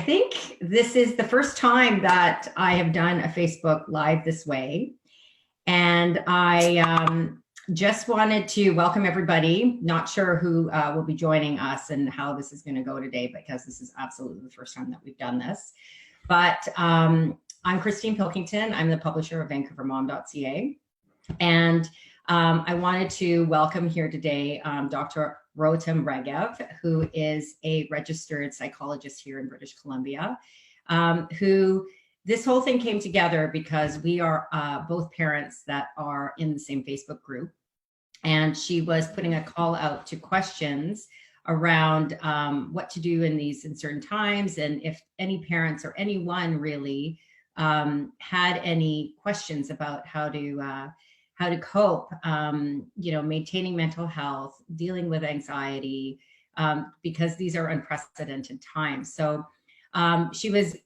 think this is the first time that I have done a Facebook Live this way. And I just wanted to welcome everybody. Not sure who will be joining us and how this is going to go today, because this is absolutely the first time that we've done this. But I'm Christine Pilkington. I'm the publisher of Vancouvermom.ca. And I wanted to welcome here today Dr. Rotem Regev, who is a registered psychologist here in British Columbia, who this whole thing came together because we are both parents that are in the same Facebook group. And she was putting a call out to questions around what to do in certain times, and if any parents or anyone really had any questions about how to cope, maintaining mental health, dealing with anxiety, because these are unprecedented times. So she was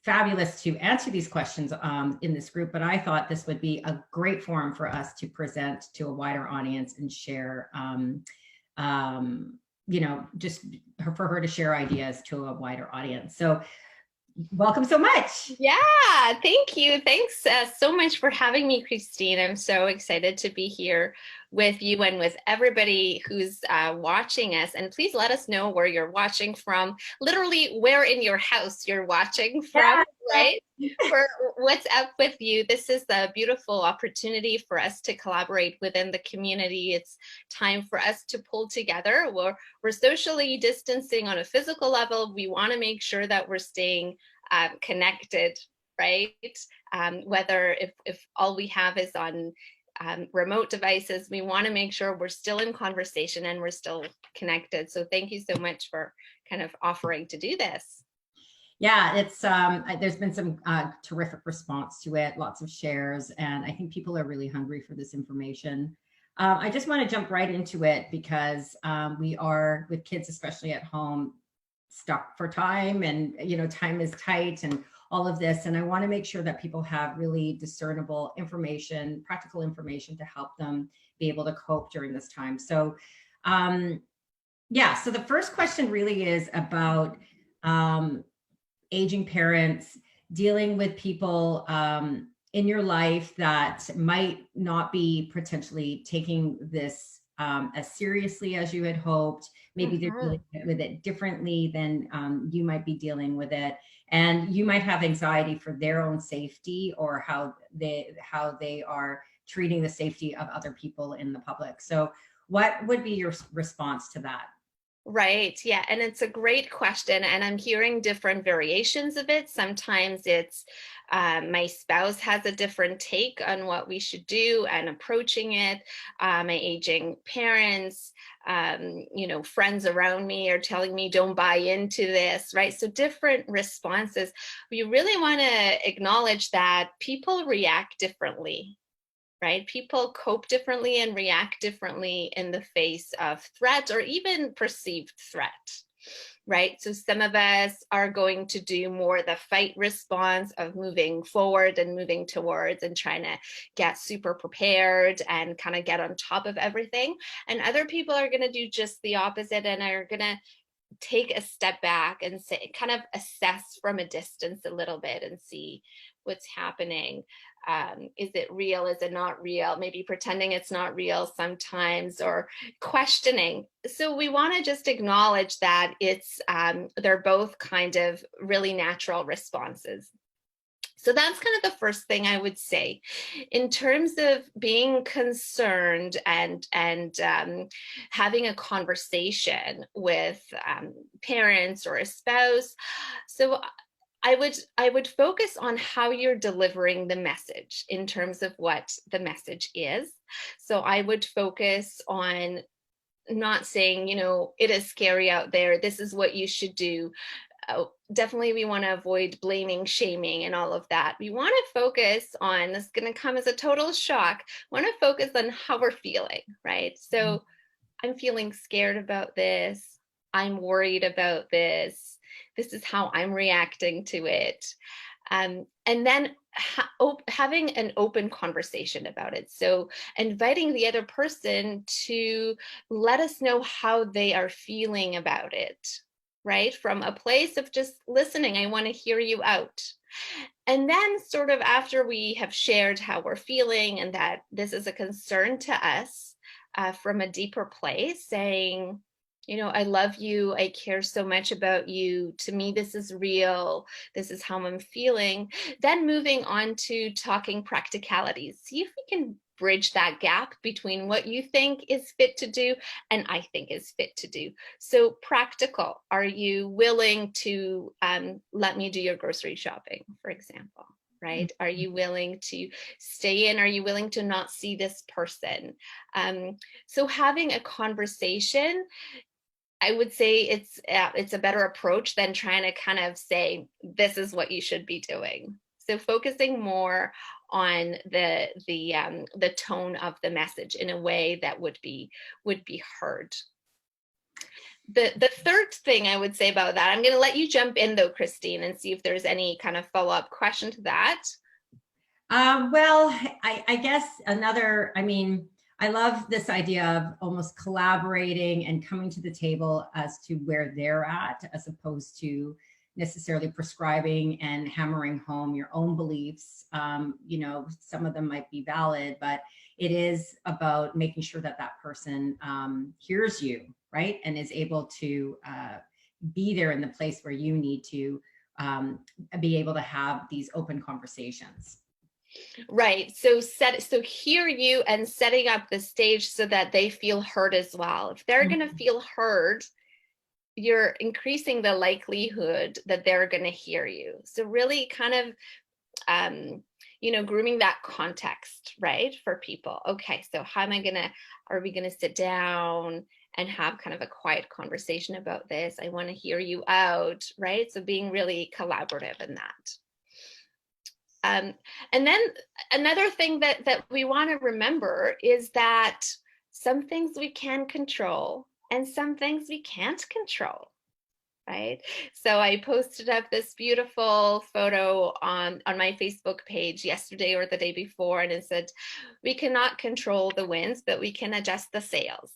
fabulous to answer these questions in this group, but I thought this would be a great forum for us to present to a wider audience and share, just for her to share ideas to a wider audience. So welcome so much. Yeah, thank you. Thanks so much for having me, Christine. I'm so excited to be here with you and with everybody who's watching us. And please let us know where you're watching from, literally where in your house you're watching from, right? What's up with you? This is a beautiful opportunity for us to collaborate within the community. It's time for us to pull together. We're socially distancing on a physical level. We want to make sure that we're staying connected, right? Whether if all we have is on remote devices, we want to make sure we're still in conversation and we're still connected. So thank you so much for kind of offering to do this. Yeah, it's there's been some terrific response to it, lots of shares, and I think people are really hungry for this information. I just want to jump right into it because we are, with kids especially at home, stuck for time, and time is tight and all of this, and I want to make sure that people have really discernible information, practical information to help them be able to cope during this time. So so the first question really is about aging parents, dealing with people in your life that might not be potentially taking this as seriously as you had hoped. Maybe they're dealing with it differently than you might be dealing with it. And you might have anxiety for their own safety, or how they are treating the safety of other people in the public. So what would be your response to that? Right. Yeah. And it's a great question. And I'm hearing different variations of it. Sometimes it's my spouse has a different take on what we should do and approaching it. My aging parents, friends around me are telling me don't buy into this, right? So different responses. We really want to acknowledge that people react differently. Right? People cope differently and react differently in the face of threat or even perceived threat, right? So some of us are going to do more the fight response of moving forward and moving towards and trying to get super prepared and kind of get on top of everything. And other people are going to do just the opposite and are going to take a step back and kind of assess from a distance a little bit and see what's happening. Is it real? Is it not real? Maybe pretending it's not real sometimes, or questioning. So we want to just acknowledge that they're both kind of really natural responses. So that's kind of the first thing I would say. In terms of being concerned and having a conversation with parents or a spouse, so I would focus on how you're delivering the message in terms of what the message is. So I would focus on not saying, it is scary out there, this is what you should do. Definitely we want to avoid blaming, shaming, and all of that. We want to focus on, this is going to come as a total shock, want to focus on how we're feeling, right? So I'm feeling scared about this. I'm worried about this. This is how I'm reacting to it. And then having an open conversation about it. So inviting the other person to let us know how they are feeling about it. right? From a place of just listening. I want to hear you out. And then, sort of after we have shared how we're feeling and that this is a concern to us, from a deeper place, saying, I love you. I care so much about you. To me, this is real. This is how I'm feeling. Then moving on to talking practicalities. See if we can bridge that gap between what you think is fit to do and I think is fit to do. So practical. Are you willing to let me do your grocery shopping, for example? Right? Are you willing to stay in? Are you willing to not see this person? So having a conversation, I would say it's a better approach than trying to kind of say, this is what you should be doing. So focusing more on the tone of the message in a way that would be heard. The third thing I would say about that, I'm going to let you jump in though, Christine, and see if there's any kind of follow-up question to that. Well, I guess I love this idea of almost collaborating and coming to the table as to where they're at, as opposed to necessarily prescribing and hammering home your own beliefs. Some of them might be valid, but it is about making sure that that person hears you, right? And is able to be there in the place where you need to be able to have these open conversations. Right. So hear you and setting up the stage so that they feel heard as well. If they're going to feel heard, you're increasing the likelihood that they're going to hear you. So really kind of, grooming that context, right, for people. Okay, so are we going to sit down and have kind of a quiet conversation about this? I want to hear you out, right? So being really collaborative in that. And then another thing that we want to remember is that some things we can control and some things we can't control, right? So I posted up this beautiful photo on my Facebook page yesterday or the day before, and it said, we cannot control the winds, but we can adjust the sails.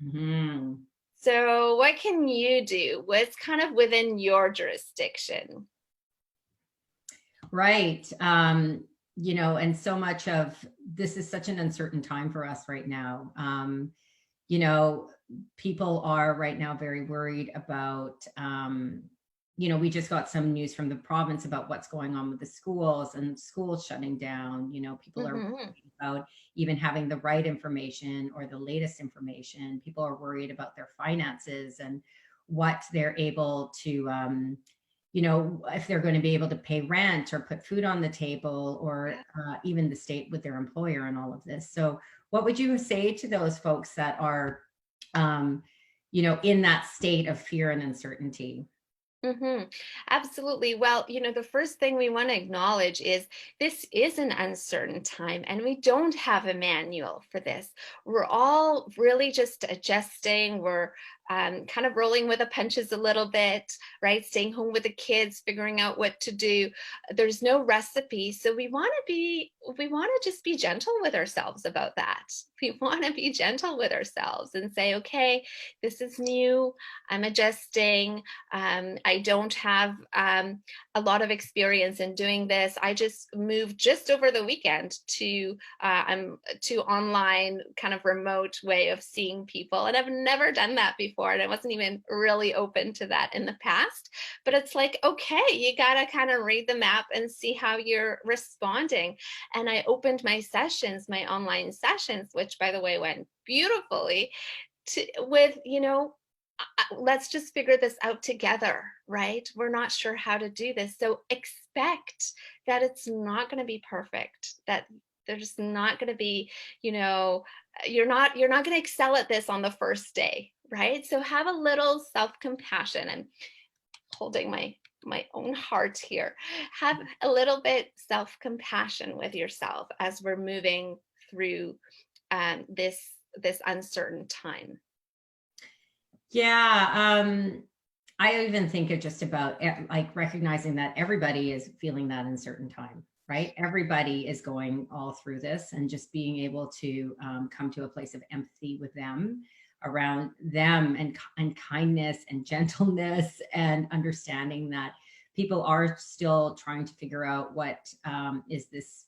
Mm-hmm. So what can you do? What's kind of within your jurisdiction? Right. And so much of this is such an uncertain time for us right now. People are right now very worried about, we just got some news from the province about what's going on with the schools and schools shutting down. People are worried about even having the right information or the latest information. People are worried about their finances and what they're able to, if they're going to be able to pay rent or put food on the table, or even the state with their employer and all of this. So what would you say to those folks that are, in that state of fear and uncertainty? Absolutely. Well, the first thing we want to acknowledge is this is an uncertain time and we don't have a manual for this. We're all really just adjusting. We're kind of rolling with the punches a little bit, right? Staying home with the kids, figuring out what to do. There's no recipe. So we want to just be gentle with ourselves about that. We want to be gentle with ourselves and say, okay, this is new. I'm adjusting. I don't have a lot of experience in doing this. I just moved just over the weekend to online kind of remote way of seeing people. And I've never done that before. And I wasn't even really open to that in the past. But it's like, okay, you got to kind of read the map and see how you're responding. And I opened my online sessions, which by the way went beautifully, with, let's just figure this out together, right? We're not sure how to do this. So expect that it's not going to be perfect, that there's not going to be, you're not going to excel at this on the first day, right? So have a little self-compassion. I'm holding my own heart here. Have a little bit self-compassion with yourself as we're moving through this uncertain time. Yeah. I even think of just about like recognizing that everybody is feeling that uncertain time, right? Everybody is going all through this, and just being able to come to a place of empathy with them around them, and kindness and gentleness, and understanding that people are still trying to figure out what is this,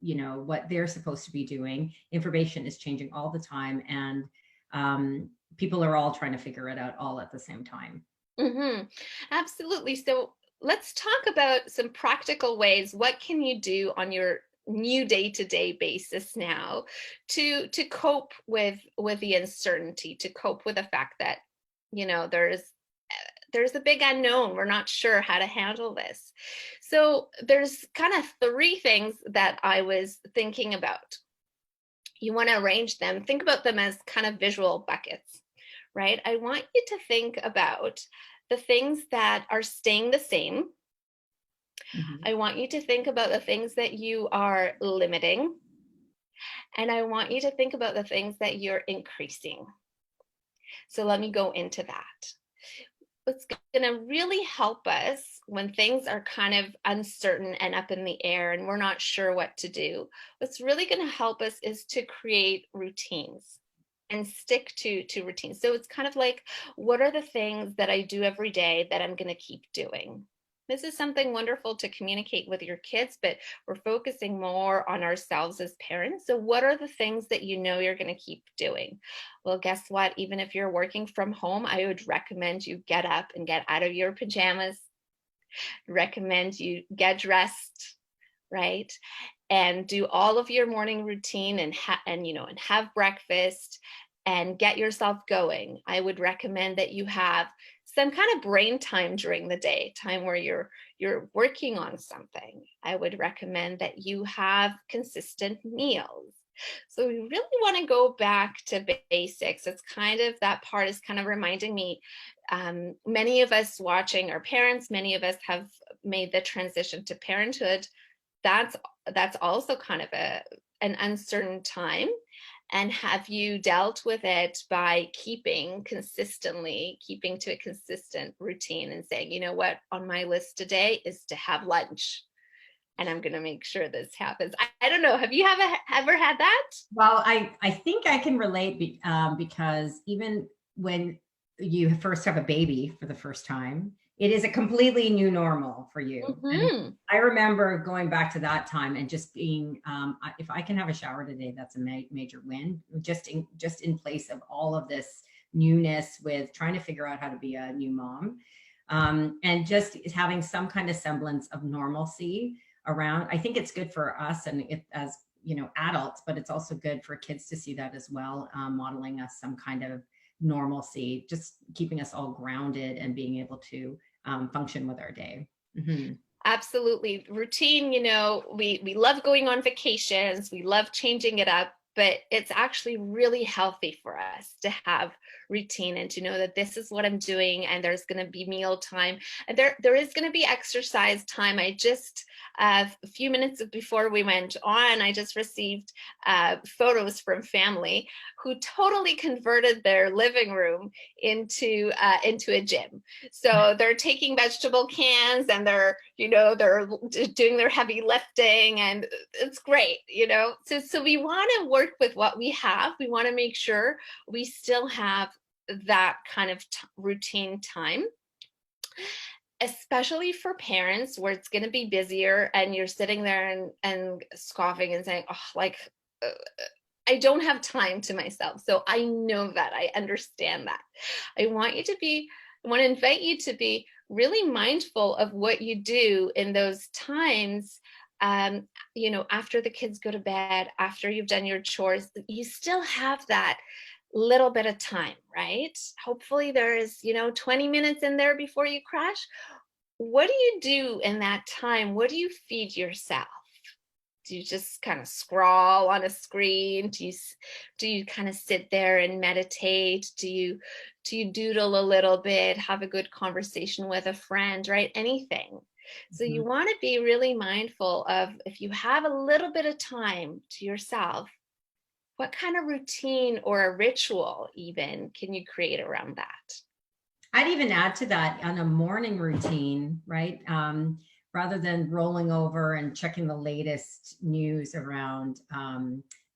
what they're supposed to be doing. Information is changing all the time, and people are all trying to figure it out all at the same time. Mm-hmm. Absolutely. So let's talk about some practical ways. What can you do on your new day-to-day basis now to cope with the uncertainty, to cope with the fact that, there's a big unknown. We're not sure how to handle this. So there's kind of three things that I was thinking about. You want to arrange them, think about them as kind of visual buckets, right? I want you to think about the things that are staying the same. Mhm. I want you to think about the things that you are limiting. And I want you to think about the things that you're increasing. So let me go into that. What's going to really help us when things are kind of uncertain and up in the air and we're not sure what to do, what's really going to help us is to create routines and stick to routines. So it's kind of like, what are the things that I do every day that I'm going to keep doing? This is something wonderful to communicate with your kids, but we're focusing more on ourselves as parents. So what are the things that you know you're going to keep doing? Well, guess what? Even if you're working from home, I would recommend you get up and get out of your pajamas, recommend you get dressed, right? And do all of your morning routine and have breakfast and get yourself going. I would recommend that you have some kind of brain time during the day, time where you're working on something. I would recommend that you have consistent meals. So we really want to go back to basics. It's kind of, that part is kind of reminding me, many of us watching our parents, many of us have made the transition to parenthood. That's also kind of an uncertain time. And have you dealt with it by keeping to a consistent routine and saying, you know what, on my list today is to have lunch, and I'm going to make sure this happens. I don't know. Have you ever had that? Well, I think I can relate because even when you first have a baby for the first time, it is a completely new normal for you. And Mm-hmm. I remember going back to that time and just being, if I can have a shower today, that's a major win. Just in place of all of this newness with trying to figure out how to be a new mom, and just having some kind of semblance of normalcy around. I think it's good for us and as adults, but it's also good for kids to see that as well, modeling us some kind of normalcy, just keeping us all grounded and being able to function with our day. Mm-hmm. Absolutely. Routine, we love going on vacations, we love changing it up, but it's actually really healthy for us to have routine and to know that this is what I'm doing, and there's going to be meal time, and there is going to be exercise time. I just a few minutes before we went on, I just received photos from family who totally converted their living room into a gym. So they're taking vegetable cans and they're doing their heavy lifting, and it's great. So we want to work with what we have. We want to make sure we still have that kind of routine time, especially for parents where it's going to be busier and you're sitting there and scoffing and saying, oh, like, I don't have time to myself. So I know that. I understand that. I want to invite you to be really mindful of what you do in those times. After the kids go to bed, after you've done your chores, you still have that little bit of time, right? Hopefully there is, 20 minutes in there before you crash. What do you do in that time? What do you feed yourself? Do you just kind of scroll on a screen? Do you kind of sit there and meditate? Do you doodle a little bit, have a good conversation with a friend, right? Anything. So Mm-hmm. you want to be really mindful of, if you have a little bit of time to yourself, what kind of routine or a ritual even can you create around that? I'd even add to that on a morning routine, right? Rather than rolling over and checking the latest news around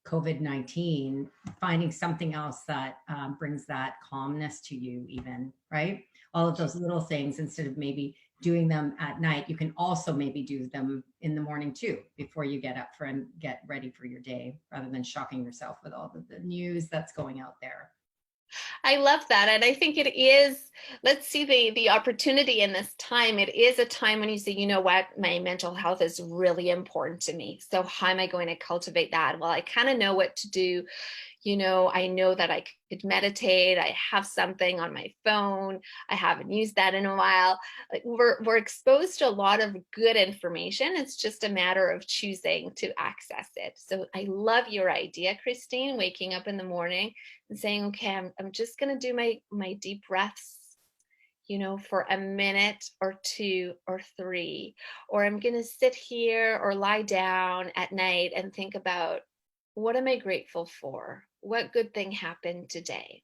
COVID-19, finding something else that brings that calmness to you, even, right? All of those little things, instead of maybe doing them at night, you can also maybe do them in the morning too, before you get up for and get ready for your day, rather than shocking yourself with all the news that's going out there. I love that. And I think it is, let's see the opportunity in this time. It is a time when you say, you know what, my mental health is really important to me. So how am I going to cultivate that? Well, I kind of know what to do. I know that I could meditate. I have something on my phone. I haven't used that in a while. Like we're exposed to a lot of good information. It's just a matter of choosing to access it. So I love your idea, Christine, waking up in the morning and saying, okay, I'm just going to do my deep breaths, for a minute or two or three, or I'm going to sit here or lie down at night and think about, what am I grateful for? What good thing happened today?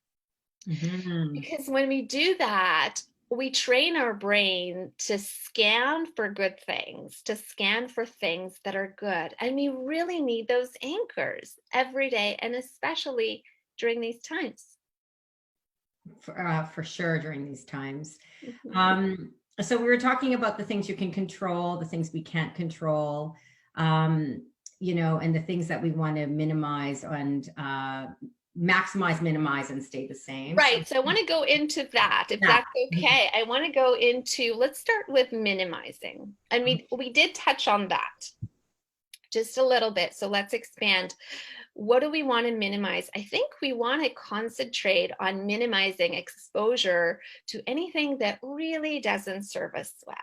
Mm-hmm. Because when we do that, we train our brain to scan for good things, to scan for things that are good. And we really need those anchors every day, and especially during these times. For sure during these times. Mhm. So we were talking about the things you can control, the things we can't control, um, and the things that we want to minimize and maximize, minimize, and stay the same. So Right. So I want to go into that, if yeah. that's okay. I want to go into, let's start with minimizing. And we did touch on that just a little bit. So let's expand. What do we want to minimize? I think we want to concentrate on minimizing exposure to anything that really doesn't serve us well.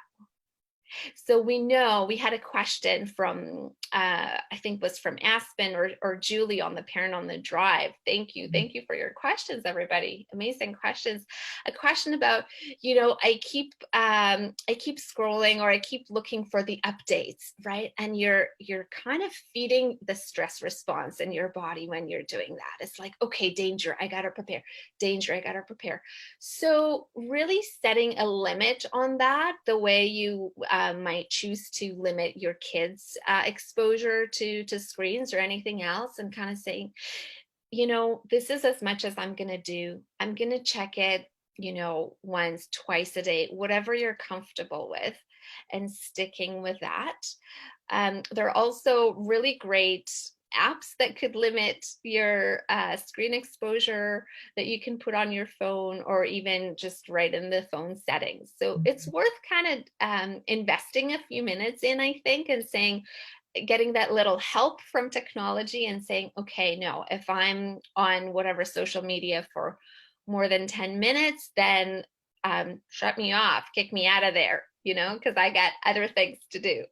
So we know we had a question from, I think was from Aspen or Julie on the Parent on the Drive. Thank you. Thank you for your questions, everybody. Amazing questions. A question about, I keep scrolling, or I keep looking for the updates, right? And you're kind of feeding the stress response in your body when you're doing that. It's like, okay, danger, I gotta prepare. Danger, I gotta prepare. So really setting a limit on that, the way you might choose to limit your kids' exposure to screens or anything else, and kind of saying, this is as much as I'm going to do. I'm going to check it, once, twice a day, whatever you're comfortable with, and sticking with that. There are also really great apps that could limit your screen exposure that you can put on your phone, or even just right in the phone settings. So it's worth kind of investing a few minutes in, I think, and saying, getting that little help from technology and saying, okay, no, if I'm on whatever social media for more than 10 minutes, then shut me off, kick me out of there, because I got other things to do.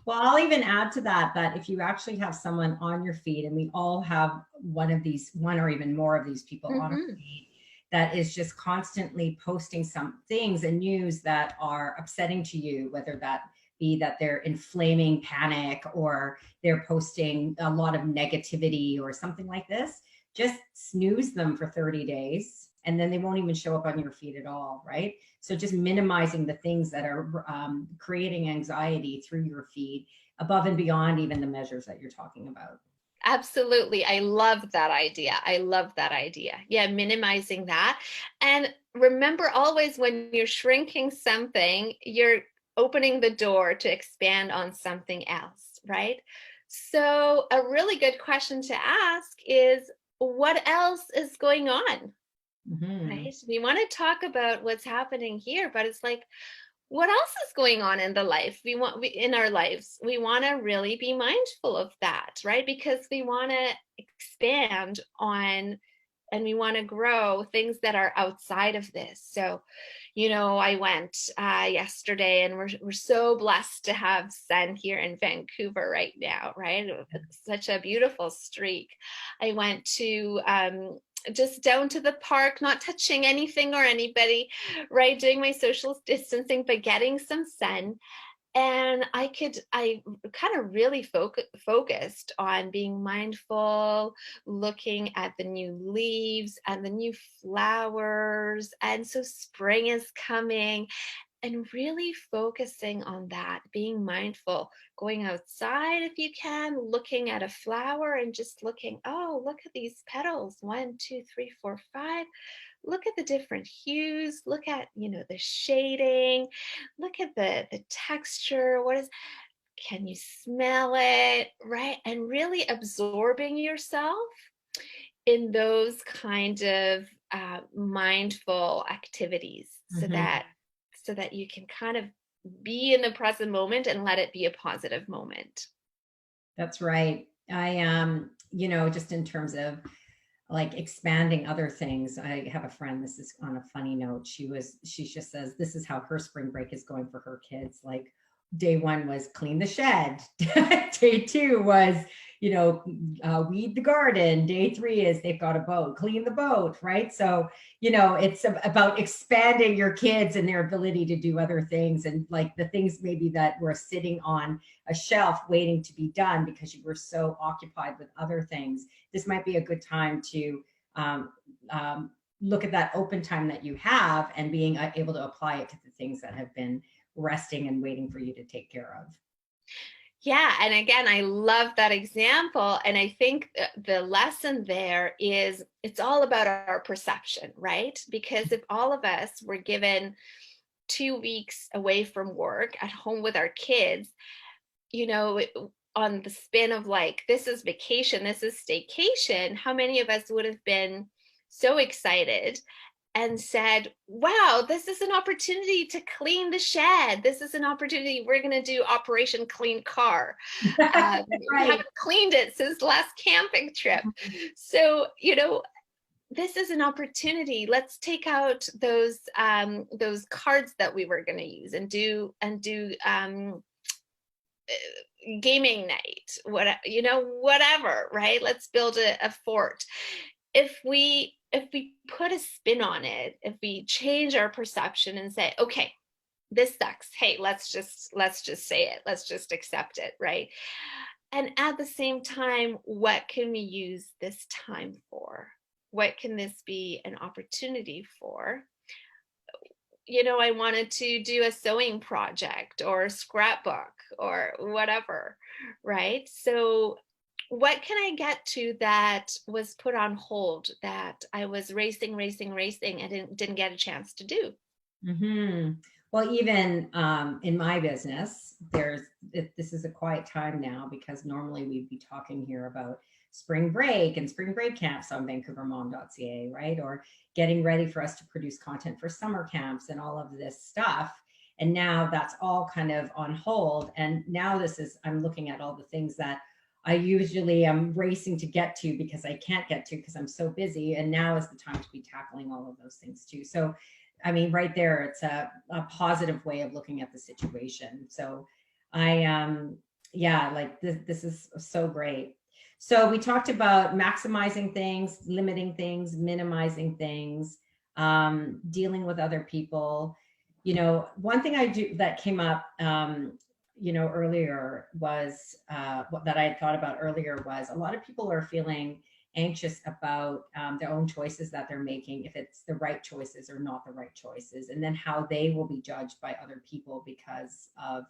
Well, I'll even add to that, that if you actually have someone on your feed, and we all have one or even more of these people on our Mm-hmm. feed, that is just constantly posting some things and news that are upsetting to you, whether that be that they're inflaming panic, or they're posting a lot of negativity or something like this, just snooze them for 30 days, and then they won't even show up on your feed at all, right? So just minimizing the things that are creating anxiety through your feed, above and beyond even the measures that you're talking about. Absolutely. I love that idea. I love that idea. Yeah, minimizing that. And remember, always when you're shrinking something, you're opening the door to expand on something else, right? So, a really good question to ask is, what else is going on? Mm-hmm. Right? We want to talk about what's happening here, but it's like, what else is going on in the life in our lives? We want to really be mindful of that, right? Because we want to expand on, and we want to grow things that are outside of this. So, I went yesterday, and we're so blessed to have sun here in Vancouver right now, right? It's such a beautiful streak. I went to just down to the park, not touching anything or anybody, right? Doing my social distancing, but getting some sun. And I kind of really focused on being mindful, looking at the new leaves and the new flowers. And so spring is coming. and really focusing on that, being mindful, going outside if you can, looking at a flower and just looking, oh, look at these petals, 1, 2, 3, 4, 5. Look at the different hues, look at, the shading, look at the texture. Can you smell it, right? And really absorbing yourself in those kind of mindful activities, so Mhm. that you can kind of be in the present moment and let it be a positive moment. That's right. Just in terms of like expanding other things, I have a friend, this is on a funny note. She just says this is how her spring break is going for her kids. Like day one was clean the shed. Day two was, weed the garden. Day three is they've got a boat, clean the boat, right? So, it's about expanding your kids and their ability to do other things. And like the things maybe that were sitting on a shelf waiting to be done because you were so occupied with other things, this might be a good time to um, look at that open time that you have and being able to apply it to the things that have been resting and waiting for you to take care of. Yeah, and again, I love that example. And I think the lesson there is it's all about our perception, right? Because if all of us were given 2 weeks away from work at home with our kids, you know, on the spin of like, this is vacation, this is staycation, how many of us would have been so excited and said, wow, this is an opportunity to clean the shed. This is an opportunity. We're going to do Operation Clean Car. We Right. haven't cleaned it since the last camping trip. So, this is an opportunity. Let's take out those cards that we were going to use and do gaming night, whatever, right? Let's build a fort. If we put a spin on it, if we change our perception and say, okay, this sucks, hey, let's just say it, let's just accept it, right? And at the same time, what can we use this time for? What can this be an opportunity for? I wanted to do a sewing project or a scrapbook or whatever, right? So, what can I get to that was put on hold, that I was racing, racing, racing, and didn't get a chance to do? Hmm. Well, even in my business, this is a quiet time now because normally we'd be talking here about spring break and spring break camps on Vancouvermom.ca, right? Or getting ready for us to produce content for summer camps and all of this stuff. And now that's all kind of on hold. And now I'm looking at all the things that I usually am racing to get to because I can't get to because I'm so busy. And now is the time to be tackling all of those things too. So I mean, right there, it's a positive way of looking at the situation. So yeah, like this is so great. So we talked about maximizing things, limiting things, minimizing things, dealing with other people. One thing I do that came up, earlier was that I had thought about earlier was a lot of people are feeling anxious about their own choices that they're making, if it's the right choices or not the right choices, and then how they will be judged by other people because of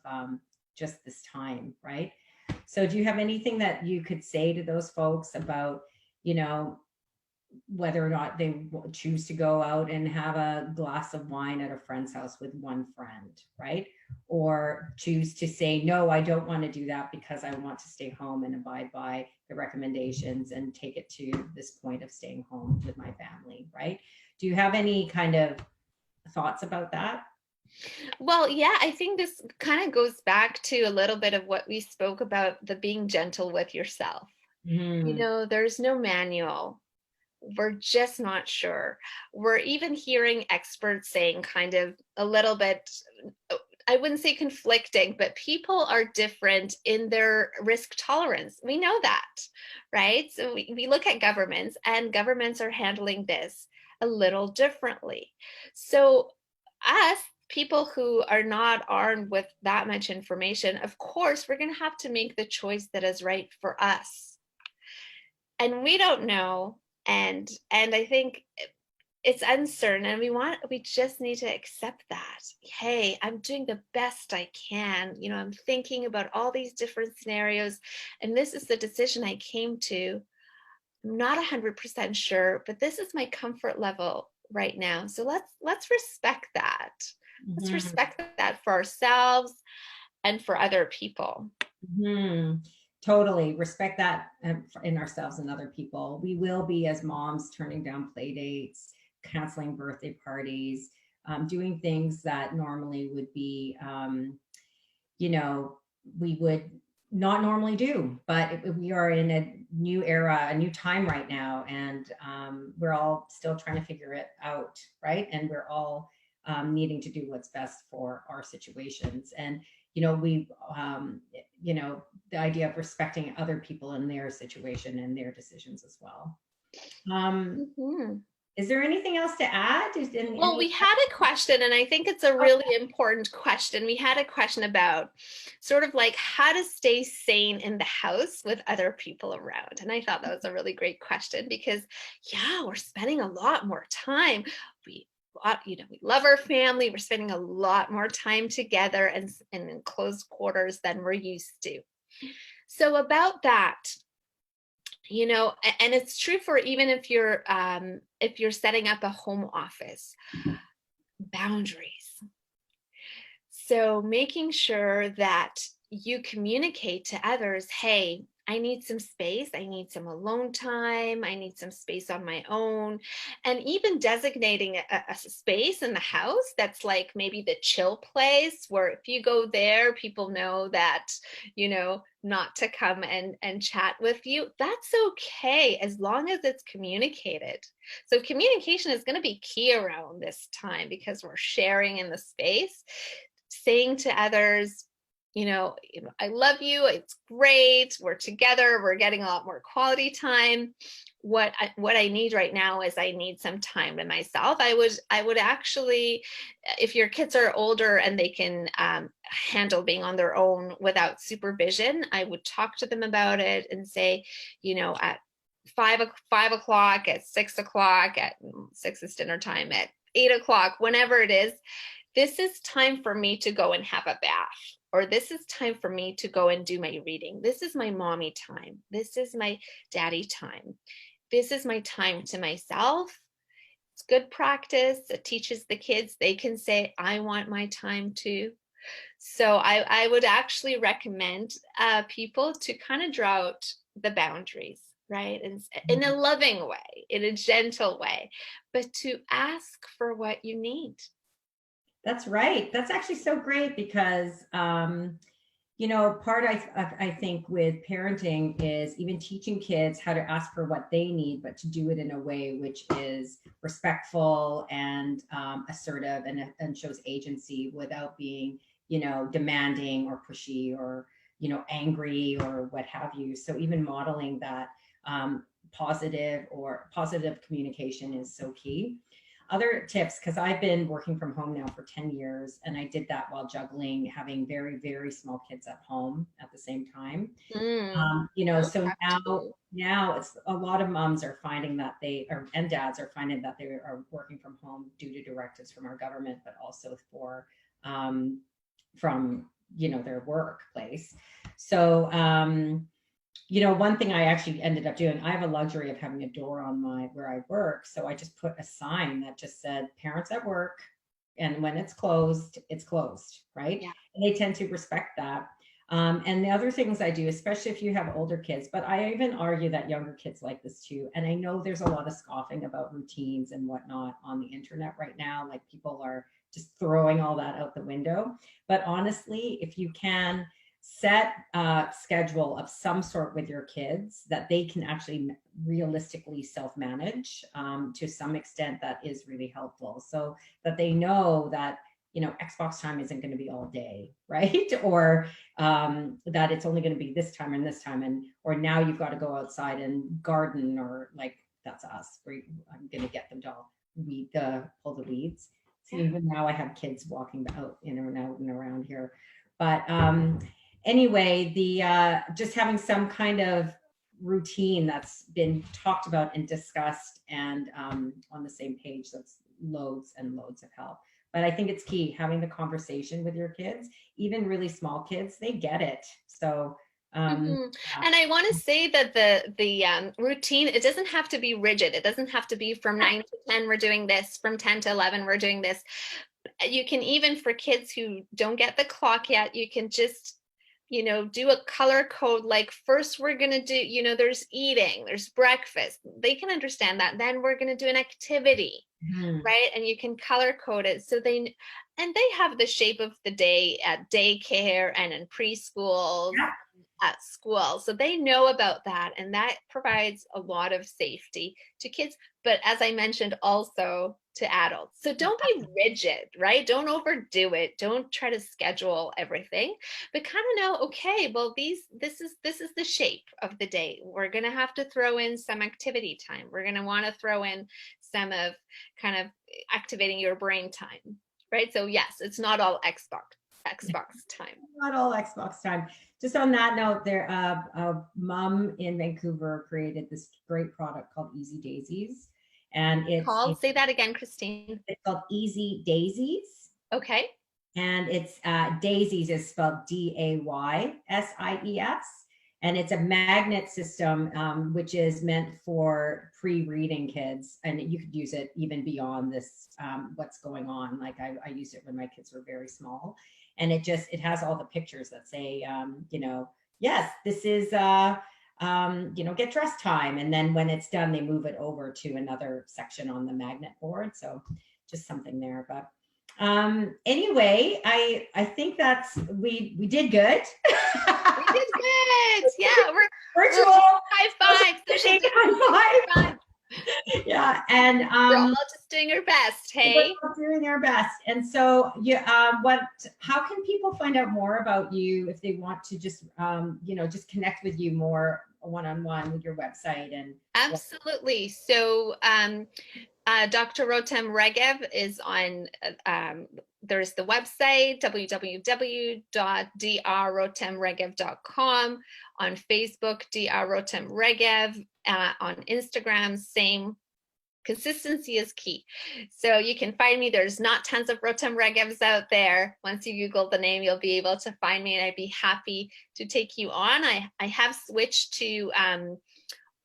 just this time, right? So, do you have anything that you could say to those folks about, you know, whether or not they choose to go out and have a glass of wine at a friend's house with one friend, right? Or choose to say, no, I don't want to do that because I want to stay home and abide by the recommendations and take it to this point of staying home with my family, right? Do you have any kind of thoughts about that? Well, yeah, I think this kind of goes back to a little bit of what we spoke about, the being gentle with yourself. Mm, There's no manual. We're just not sure. We're even hearing experts saying kind of a little bit, I wouldn't say conflicting, but people are different in their risk tolerance. We know that, right? So we look at governments, and governments are handling this a little differently. So, us, people who are not armed with that much information, of course, we're going to have to make the choice that is right for us. And we don't know. And I think it's uncertain, and we just need to accept that. Hey, I'm doing the best I can. I'm thinking about all these different scenarios, and this is the decision I came to. I'm not 100% sure, but this is my comfort level right now. So let's respect that. Let's Mhm. respect that for ourselves and for other people. Totally respect that in ourselves and other people. We will be, as moms, turning down play dates, canceling birthday parties, doing things that normally would be, you know, we would not normally do. But we are in a new era, a new time right now, and we're all still trying to figure it out, right? And we're all needing to do what's best for our situations. And we, the idea of respecting other people in their situation and their decisions as well. Um, Mhm. is there anything else to add? Well, we had a question, and I think it's a really important question. We had a question about sort of like how to stay sane in the house with other people around. And I thought that was a really great question because, yeah, we're spending a lot more time. We we love our family. We're spending a lot more time together and in close quarters than we're used to. So about that, and it's true for even if you're setting up a home office, boundaries. So making sure that you communicate to others, hey, I need some space. I need some alone time. I need some space on my own. And even designating a space in the house that's like maybe the chill place where if you go there, people know that, not to come and chat with you. That's okay as long as it's communicated. So communication is going to be key around this time because we're sharing in the space, saying to others, I love you. It's great. We're together. We're getting a lot more quality time. What I need right now is I need some time to myself. I would actually, if your kids are older and they can handle being on their own without supervision, I would talk to them about it and say, at 5 o'clock, at 6 o'clock, at 6 is dinner time, at 8 o'clock, whenever it is, this is time for me to go and have a bath, or this is time for me to go and do my reading. This is my mommy time. This is my daddy time. This is my time to myself. It's good practice. It teaches the kids. They can say, I want my time too. So I would actually recommend people to kind of draw out the boundaries, right? And in a loving way, in a gentle way, but to ask for what you need. That's right. That's actually so great because, part I think with parenting is even teaching kids how to ask for what they need, but to do it in a way which is respectful and assertive and shows agency without being, demanding or pushy or, angry or what have you. So even modeling that positive communication is so key. Other tips, because I've been working from home now for 10 years, and I did that while juggling having very, very small kids at home at the same time. So now it's a lot of moms are finding that and dads are finding that they are working from home due to directives from our government, but also from their workplace. So one thing I actually ended up doing, I have a luxury of having a door on where I work. So I just put a sign that just said parents at work. And when it's closed, right? Yeah. And they tend to respect that. And the other things I do, especially if you have older kids, but I even argue that younger kids like this too. And I know there's a lot of scoffing about routines and whatnot on the internet right now. Like people are just throwing all that out the window. But honestly, if you can set a schedule of some sort with your kids that they can actually realistically self-manage to some extent, that is really helpful, so that they know that Xbox time isn't going to be all day, right? Or that it's only going to be this time and this time, or now you've got to go outside and garden, or like that's us. I'm going to get them to pull the weeds. So even now I have kids walking out and around here, but anyway, the just having some kind of routine that's been talked about and discussed, and on the same page. That's loads and loads of help. But I think it's key having the conversation with your kids, even really small kids, they get it. So yeah. And I want to say that the routine, it doesn't have to be rigid. It doesn't have to be from 9 to 10 we're doing this, from 10 to 11 we're doing this. You can, even for kids who don't get the clock yet, you can just, do a color code. Like, first we're going to do, there's eating, there's breakfast. They can understand that. Then we're going to do an activity, right? And you can color code it so they have the shape of the day at daycare and in preschool, Yeah. at school. So they know about that, and that provides a lot of safety to kids, but as I mentioned, also to adults. So don't be rigid, right? Don't overdo it. Don't try to schedule everything, but kind of know, okay, well, this is the shape of the day. We're going to have to throw in some activity time. We're going to want to throw in some of kind of activating your brain time, right? So yes, it's not all Xbox time. Not all Xbox time. Just on that note, there a mom in Vancouver created this great product called Easy Daisies, and Say that again, Christine. it's called Easy Daisies. Okay. And it's Daisies is spelled DAYSIES, and it's a magnet system, which is meant for pre-reading kids, and you could use it even beyond this, what's going on. Like I used it when my kids were very small, and it has all the pictures that say, yes, this is get dressed time, and then when it's done, they move it over to another section on the magnet board. So just something there. But anyway, I think we did good. We did good. Yeah, we're virtual high five. High five. Yeah, and we're all just doing our best. Hey, we're all doing our best. And so, how can people find out more about you if they want to just just connect with you more one-on-one with your website? And absolutely. So Dr. Rotem Regev is on, there's the website, www.drrotemregev.com, on Facebook, Dr. Rotem Regev, on Instagram, same. Consistency is key. So you can find me. There's not tons of Rotem Regevs out there. Once you Google the name, you'll be able to find me, and I'd be happy to take you on. I have switched to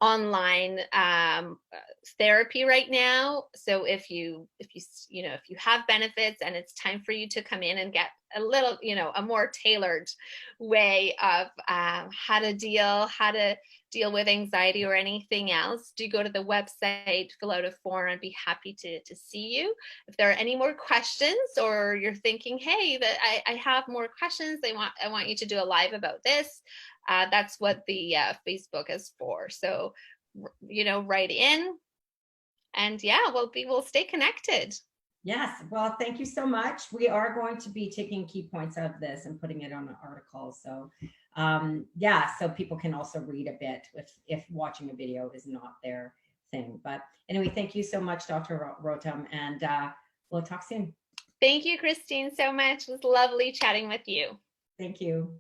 online therapy right now. So if you have benefits and it's time for you to come in and get a little, a more tailored way of how to deal with anxiety or anything else, do go to the website, fill out a form. I'd be happy to see you. If there are any more questions, or you're thinking, hey, that I have more questions, I want you to do a live about this, that's what the Facebook is for. So, write in, and yeah, we'll stay connected. yes. Well, thank you so much. We are going to be taking key points out of this and putting it on an article. So, so people can also read a bit if watching a video is not their thing. But anyway, thank you so much, Dr. Rotem, and we'll talk soon. Thank you, Christine, so much. It was lovely chatting with you. Thank you.